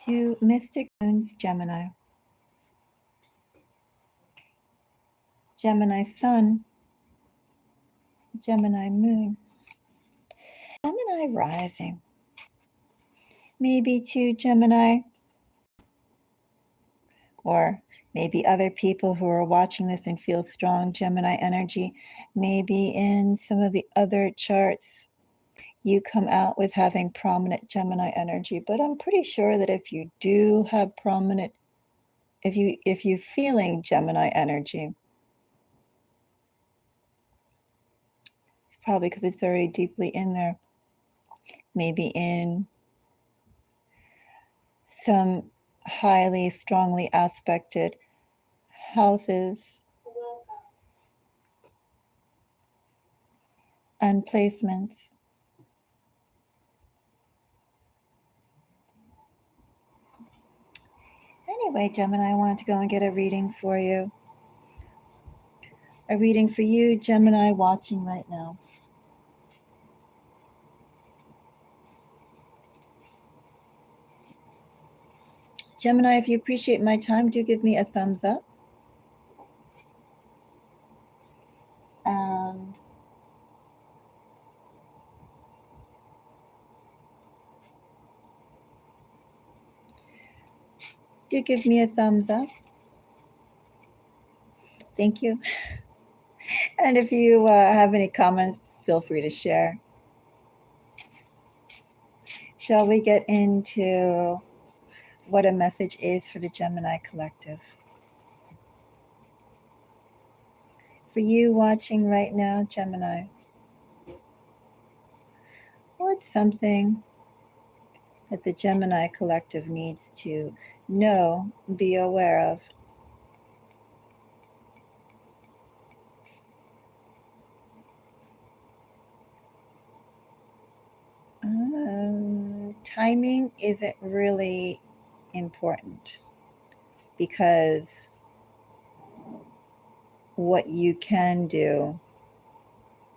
to Mystic Moon's Gemini. Gemini Sun, Gemini Moon, Gemini Rising. Maybe to Gemini, or maybe other people who are watching this and feel strong Gemini energy. Maybe in some of the other charts, you come out with having prominent Gemini energy. But I'm pretty sure that if you do have prominent, if you feeling Gemini energy, it's probably because it's already deeply in there. Maybe in some highly, strongly aspected houses and placements. Anyway, Gemini, I wanted to go and get a reading for you. A reading for you, Gemini, watching right now. Gemini, if you appreciate my time, do give me a thumbs up. And do give me a thumbs up. Thank you. And if you have any comments, feel free to share. Shall we get into what a message is for the Gemini collective? For you watching right now, Gemini, what's something that the Gemini collective needs to know, be aware of? Timing isn't really important, because what you can do,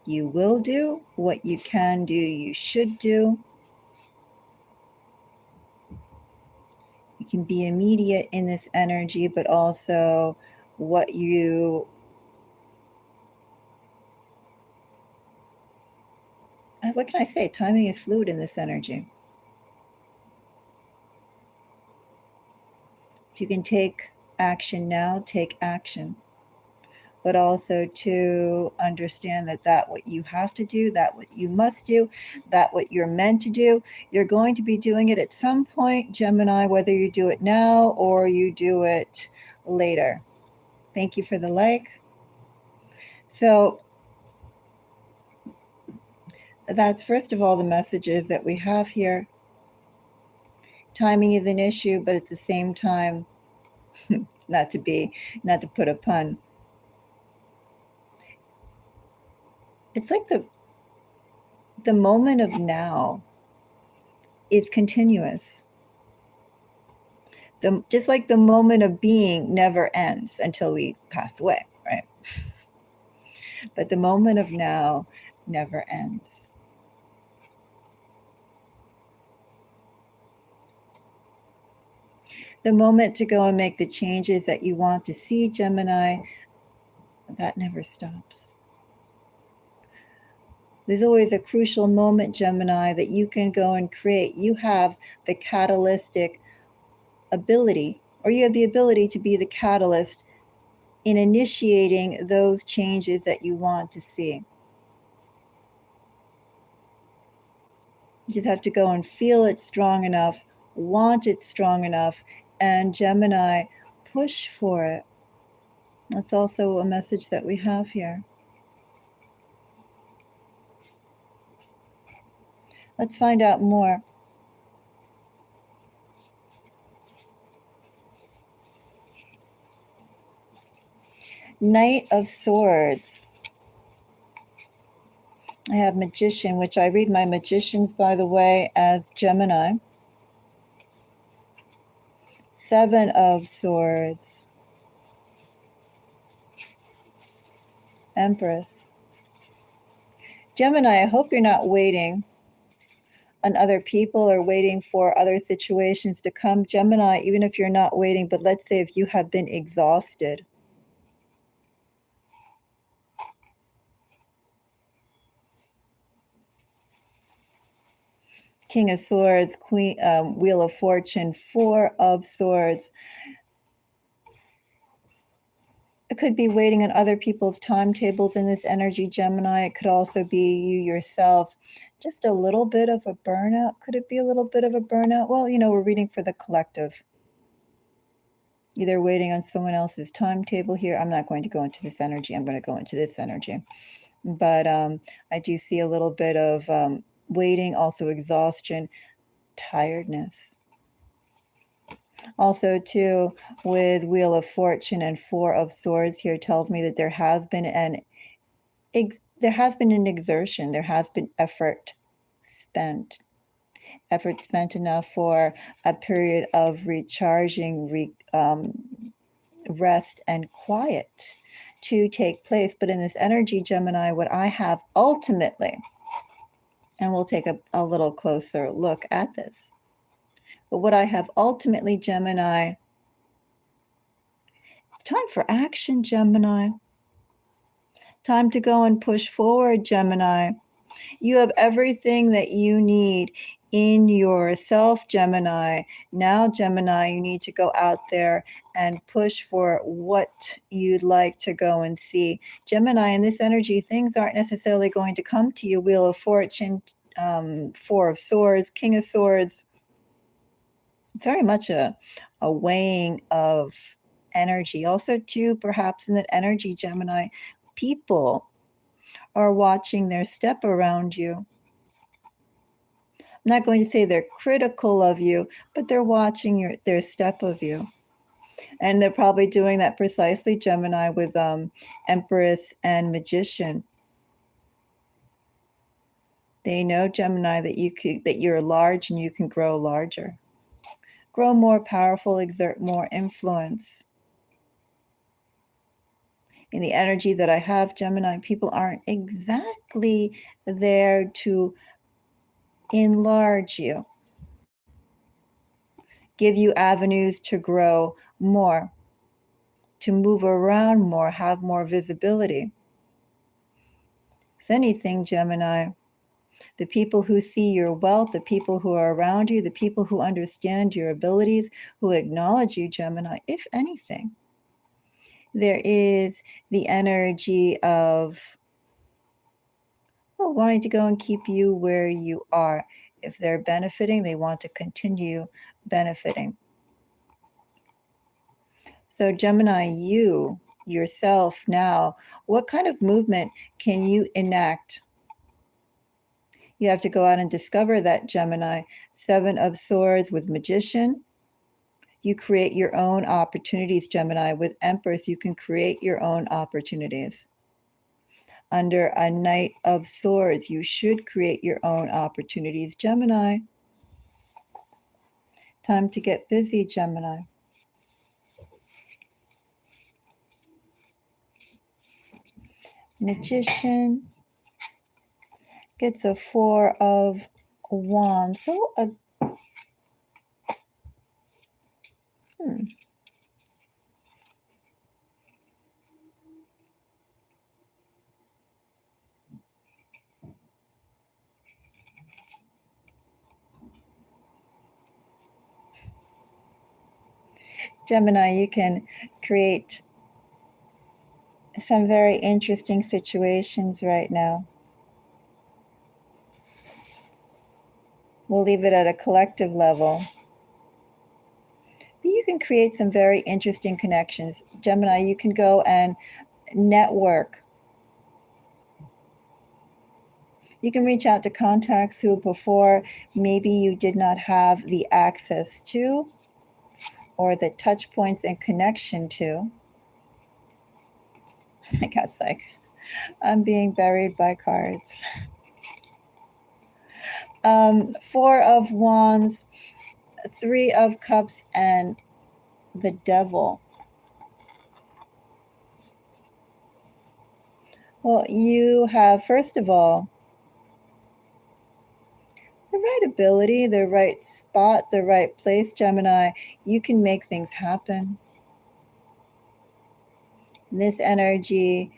you will do. What you can do, you should do. You can be immediate in this energy, but also what can I say? Timing is fluid in this energy. If you can take action now, take action. But also to understand that what you have to do, that what you must do, that what you're meant to do, you're going to be doing it at some point, Gemini, whether you do it now or you do it later. Thank you for the like. So that's first of all the messages that we have here. Timing is an issue, but at the same time, not to put a pun, it's like the moment of now is continuous. Just like the moment of being never ends until we pass away, right? But the moment of now never ends. The moment to go and make the changes that you want to see, Gemini, that never stops. There's always a crucial moment, Gemini, that you can go and create. You have the catalytic ability, or you have the ability to be the catalyst in initiating those changes that you want to see. You just have to go and feel it strong enough, want it strong enough, and Gemini, push for it. That's also a message that we have here. Let's find out more. Knight of Swords. I have Magician, which I read my magicians, by the way, as Gemini. Seven of Swords. Empress. Gemini, I hope you're not waiting on other people or waiting for other situations to come. Gemini, even if you're not waiting, but let's say if you have been exhausted. King of Swords, Queen, Wheel of Fortune, Four of Swords. It could be waiting on other people's timetables in this energy, Gemini. It could also be you yourself. Just a little bit of a burnout. Could it be a little bit of a burnout? Well, we're reading for the collective. Either waiting on someone else's timetable here. I'm not going to go into this energy. I'm going to go into this energy. But I do see a little bit of waiting, also exhaustion, tiredness. Also, too, with Wheel of Fortune and Four of Swords here tells me that there has been an exertion, there has been effort spent enough for a period of recharging, rest and quiet to take place. But in this energy, Gemini, what I have ultimately, and we'll take a little closer look at this, but what I have ultimately, Gemini, it's time for action, Gemini. Time to go and push forward, Gemini. You have everything that you need in yourself, Gemini. Now, Gemini, you need to go out there and push for what you'd like to go and see. Gemini, in this energy, things aren't necessarily going to come to you. Wheel of Fortune, Four of Swords, King of Swords. Very much a weighing of energy. Also, too, perhaps in that energy, Gemini, people are watching their step around you. I'm not going to say they're critical of you, but they're watching their step of you. And they're probably doing that precisely, Gemini, with Empress and Magician. They know, Gemini, that you're large and you can grow larger. Grow more powerful, exert more influence. In the energy that I have, Gemini, people aren't exactly there to enlarge you, give you avenues to grow more, to move around more, have more visibility. If anything, Gemini, the people who see your wealth, the people who are around you, the people who understand your abilities, who acknowledge you, Gemini, if anything, there is the energy of wanting to go and keep you where you are. If they're benefiting, they want to continue benefiting. So, Gemini, you yourself now, what kind of movement can you enact? You have to go out and discover that, Gemini. Seven of Swords with Magician. You create your own opportunities, Gemini. With Empress, you can create your own opportunities. Under a Knight of Swords, you should create your own opportunities, Gemini. Time to get busy, Gemini. Magician gets a Four of Wands. So Gemini, you can create some very interesting situations right now. We'll leave it at a collective level. But you can create some very interesting connections. Gemini, you can go and network. You can reach out to contacts who before maybe you did not have the access to or the touch points and connection to. I guess I'm being buried by cards. Four of Wands, Three of Cups, and the Devil. Well, you have, first of all, the right ability, the right spot, the right place, Gemini, you can make things happen. This energy,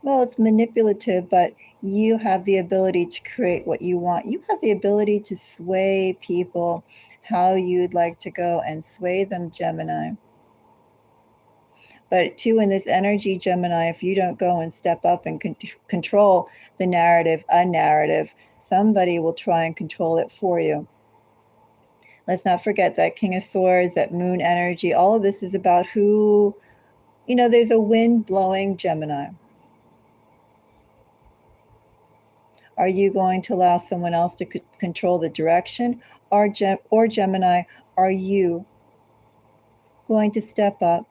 well, it's manipulative, but you have the ability to create what you want. You have the ability to sway people how you'd like to go and sway them, Gemini. But too, in this energy, Gemini, if you don't go and step up and control the narrative, a narrative, somebody will try and control it for you. Let's not forget that King of Swords, that moon energy, all of this is about who, there's a wind blowing, Gemini. Are you going to allow someone else to control the direction? Or Gemini, are you going to step up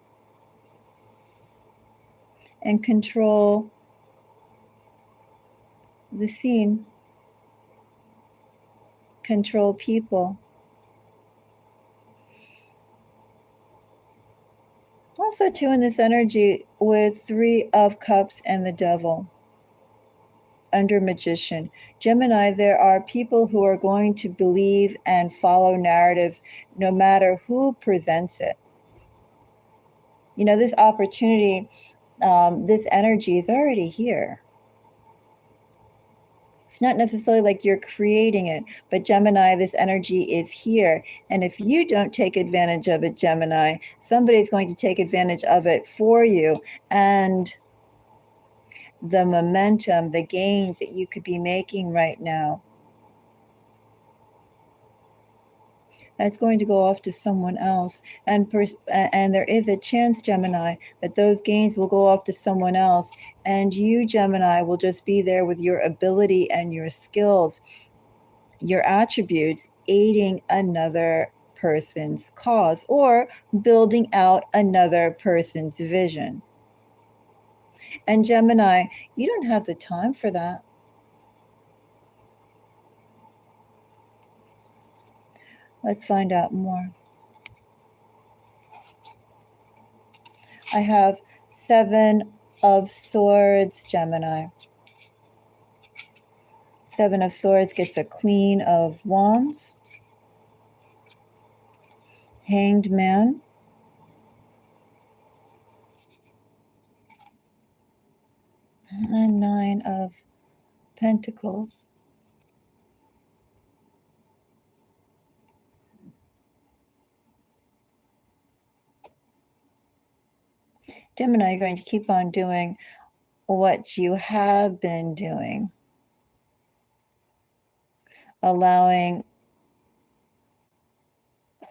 and control the scene, control people? Also, too, in this energy with Three of Cups and the Devil under Magician. Gemini, there are people who are going to believe and follow narratives no matter who presents it. This opportunity, this energy is already here. It's not necessarily like you're creating it, but Gemini, this energy is here. And if you don't take advantage of it, Gemini, somebody's going to take advantage of it for you. And the momentum, the gains that you could be making right now, that's going to go off to someone else. And there is a chance, Gemini, that those gains will go off to someone else. And you, Gemini, will just be there with your ability and your skills, your attributes, aiding another person's cause or building out another person's vision. And Gemini, you don't have the time for that. Let's find out more. I have Seven of Swords, Gemini. Seven of Swords gets a Queen of Wands, Hanged Man, and Nine of Pentacles. Gemini, you're going to keep on doing what you have been doing, allowing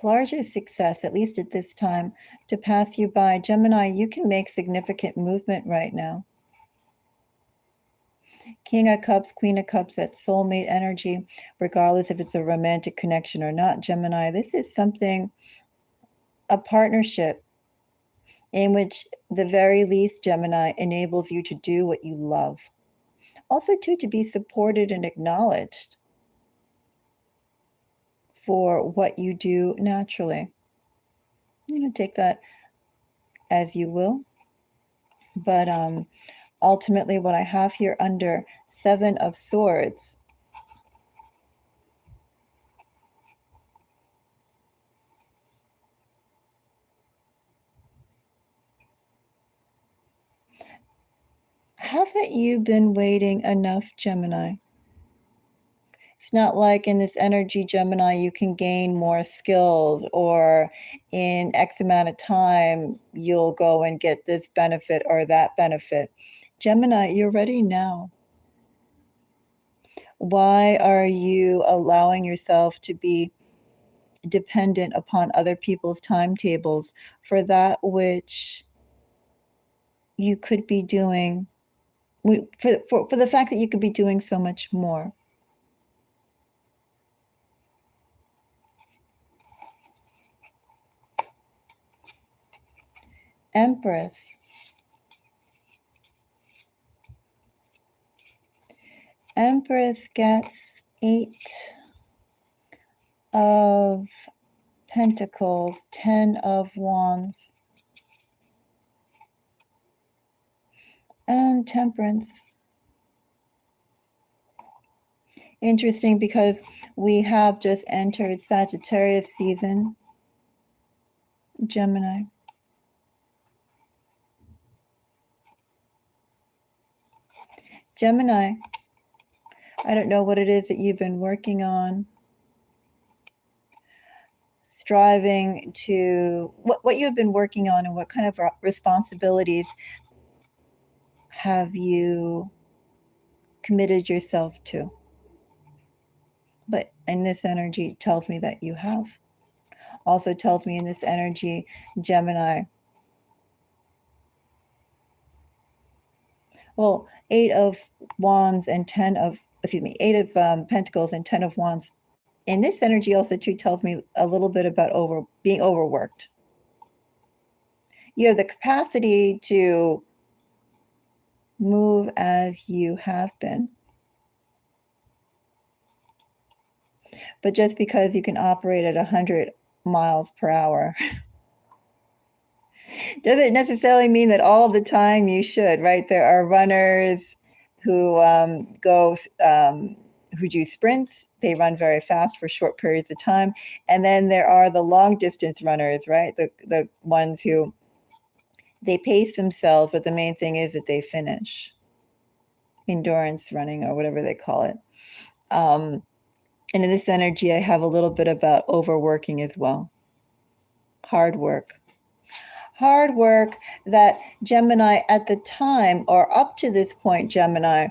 larger success, at least at this time, to pass you by. Gemini, you can make significant movement right now. King of Cups, Queen of Cups, that soulmate energy, regardless if it's a romantic connection or not, Gemini, this is something, a partnership in which the very least, Gemini, enables you to do what you love. Also, too, to be supported and acknowledged for what you do naturally. Take that as you will. But ultimately, what I have here under Seven of Swords, haven't you been waiting enough, Gemini? It's not like in this energy, Gemini, you can gain more skills or in X amount of time, you'll go and get this benefit or that benefit. Gemini, you're ready now. Why are you allowing yourself to be dependent upon other people's timetables for that which you could be doing, for the fact that you could be doing so much more? Empress. Empress gets 8 of Pentacles, 10 of Wands, and Temperance. Interesting, because we have just entered Sagittarius season, Gemini. Gemini, I don't know what it is that you've been working on, striving to, what you've been working on, and what kind of responsibilities have you committed yourself to. But in this energy tells me that you have. Also tells me in this energy, Gemini, well, 8 of Wands and 10 of, Eight of Pentacles and 10 of Wands. And this energy also too tells me a little bit about being overworked. You have the capacity to move as you have been. But just because you can operate at 100 miles per hour doesn't necessarily mean that all the time you should, right? There are runners who who do sprints. They run very fast for short periods of time. And then there are the long distance runners, right? The ones who, they pace themselves, but the main thing is that they finish. Endurance running, or whatever they call it. And in this energy, I have a little bit about overworking as well. Hard work. Hard work that Gemini at the time, or up to this point, Gemini,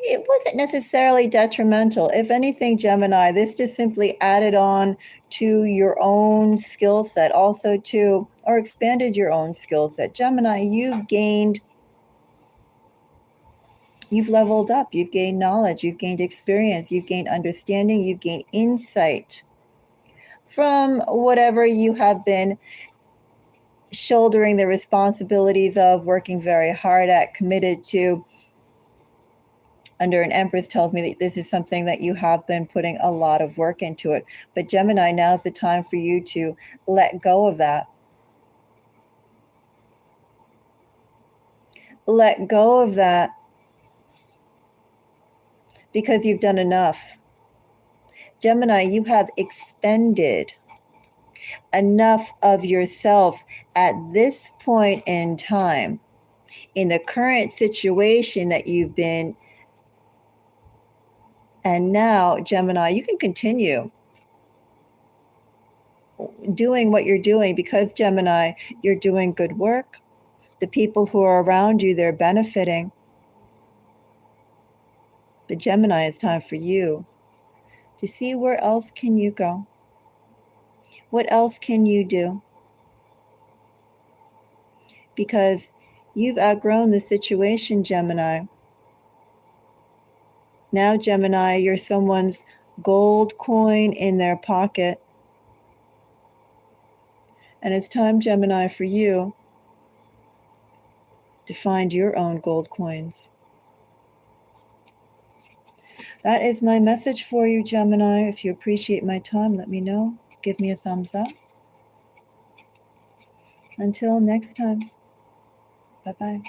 it wasn't necessarily detrimental. If anything, Gemini, this just simply added on to your own skill set, also to, or expanded your own skill set. Gemini, you've leveled up, you've gained knowledge, you've gained experience, you've gained understanding, you've gained insight from whatever you have been shouldering the responsibilities of, working very hard at, committed to. Under an Empress tells me that this is something that you have been putting a lot of work into it. But Gemini, now's the time for you to let go of that. Let go of that, because you've done enough. Gemini, you have expended enough of yourself at this point in time, in the current situation that you've been. And now, Gemini, you can continue doing what you're doing, because Gemini, you're doing good work. The people who are around you, they're benefiting. But Gemini, it's time for you to see where else can you go. What else can you do? Because you've outgrown the situation, Gemini. Now, Gemini, you're someone's gold coin in their pocket. And it's time, Gemini, for you to find your own gold coins. That is my message for you, Gemini. If you appreciate my time, let me know. Give me a thumbs up. Until next time, bye-bye.